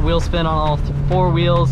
got wheel spin on all four wheels.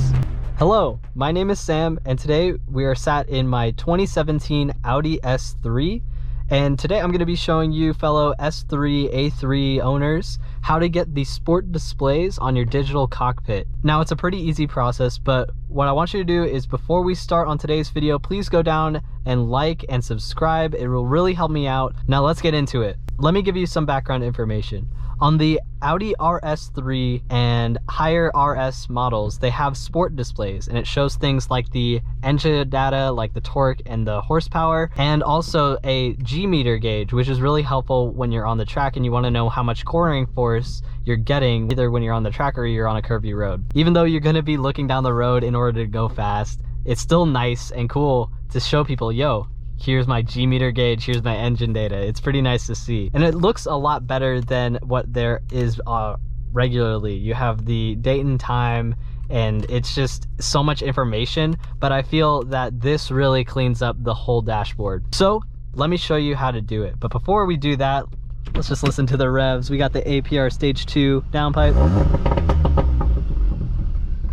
Hello, my name is Sam, and today we are sat in my 2017 Audi S3. And today I'm going to be showing you fellow S3, A3 owners how to get the sport displays on your digital cockpit. Now, it's a pretty easy process, but what I want you to do is before we start on today's video, please go down and like and subscribe. It will really help me out. Now let's get into it. Let me give you some background information. On the Audi RS3 and higher RS models, they have sport displays, and it shows things like the engine data, like the torque and the horsepower, and also a G-meter gauge, which is really helpful when you're on the track and you want to know how much cornering force you're getting, either when you're on the track or you're on a curvy road. Even though you're going to be looking down the road in order to go fast, it's still nice and cool to show people, yo, here's my G-meter gauge, here's my engine data. It's pretty nice to see. And it looks a lot better than what there is regularly. You have the date and time, and it's just so much information, but I feel that this really cleans up the whole dashboard. So let me show you how to do it. But before we do that, let's just listen to the revs. We got the APR Stage 2 downpipe.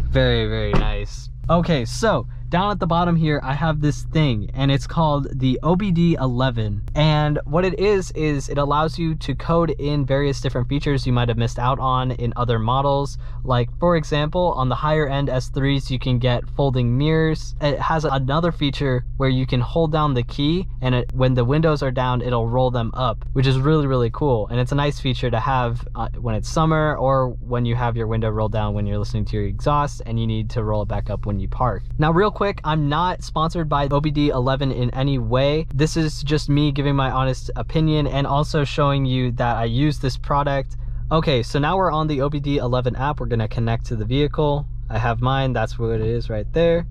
Very, very nice. Okay, so down at the bottom here, I have this thing, and it's called the OBD11. And what it is it allows you to code in various different features you might have missed out on in other models. Like, for example, on the higher end S3s, you can get folding mirrors. It has another feature where you can hold down the key, and when the windows are down, it'll roll them up, which is really, really cool. And it's a nice feature to have when it's summer, or when you have your window rolled down when you're listening to your exhaust and you need to roll it back up when you park. Now, real quick, I'm not sponsored by OBD11 in any way. This is just me giving my honest opinion and also showing you that I use this product. Okay, so now we're on the OBD11 app. We're gonna connect to the vehicle. I have mine, that's what it is right there.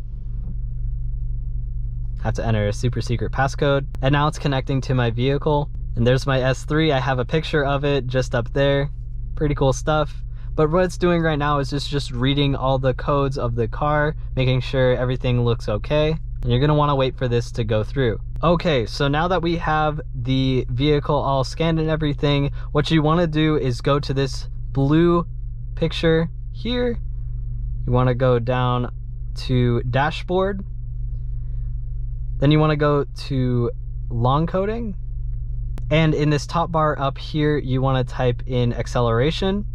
Have to enter a super secret passcode. And now it's connecting to my vehicle. And there's my S3. I have a picture of it just up there. Pretty cool stuff. But what it's doing right now is just reading all the codes of the car, making sure everything looks okay. And you're gonna wanna wait for this to go through. Okay, so now that we have the vehicle all scanned and everything, what you wanna do is go to this blue picture here. You wanna go down to dashboard. Then you wanna go to long coding. And in this top bar up here, you wanna type in acceleration.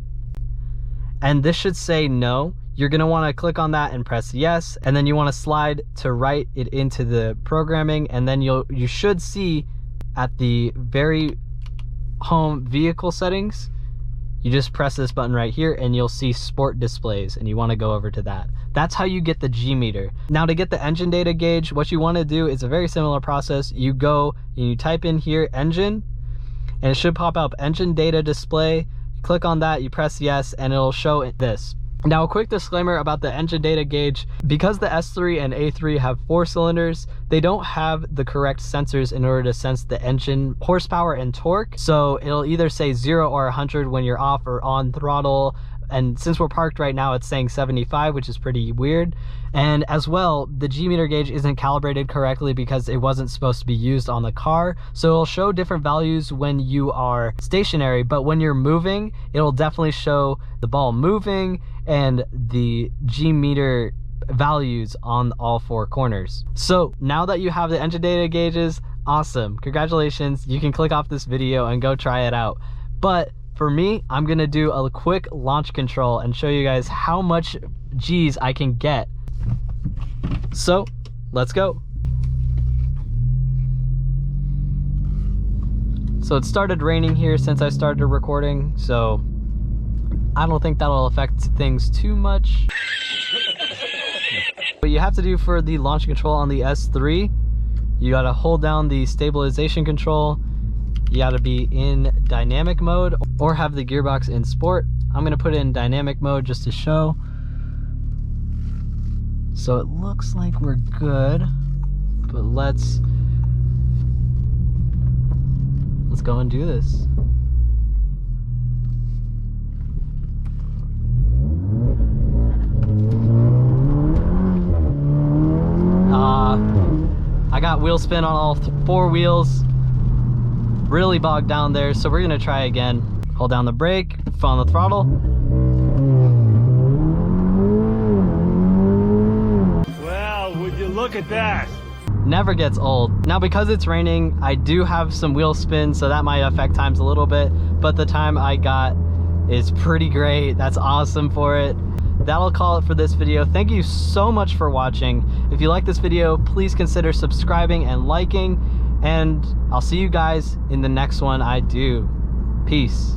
And this should say no. You're gonna wanna click on that and press yes, and then you wanna slide to write it into the programming, and then you should see at the very home vehicle settings, you just press this button right here and you'll see sport displays, and you wanna go over to that. That's how you get the G-meter. Now, to get the engine data gauge, what you wanna do is a very similar process. You go and you type in here engine, and it should pop up engine data display. Click on that, you press yes, and it'll show this. Now, a quick disclaimer about the engine data gauge. Because the S3 and A3 have 4 cylinders, they don't have the correct sensors in order to sense the engine horsepower and torque. So it'll either say 0 or 100 when you're off or on throttle. And since we're parked right now, it's saying 75, which is pretty weird. And as well, the G-meter gauge isn't calibrated correctly because it wasn't supposed to be used on the car. So it'll show different values when you are stationary, but when you're moving, it'll definitely show the ball moving and the G-meter values on all 4 corners. So now that you have the engine data gauges, awesome. Congratulations. You can click off this video and go try it out. But for me, I'm gonna do a quick launch control and show you guys how much G's I can get. So let's go. So it started raining here since I started recording, so I don't think that'll affect things too much. What you have to do for the launch control on the S3, you gotta hold down the stabilization control. You gotta be in dynamic mode or have the gearbox in sport. I'm gonna put it in dynamic mode just to show. So it looks like we're good, but let's go and do this. I got wheel spin on all 4 wheels. Really bogged down there, so we're gonna try again. Hold down the brake, foot on the throttle. Look at that. Never gets old. Now, because it's raining, I do have some wheel spin, so that might affect times a little bit, but the time I got is pretty great. That's awesome for it. That'll call it for this video. Thank you so much for watching. If you like this video, please consider subscribing and liking, and I'll see you guys in the next one I do. Peace.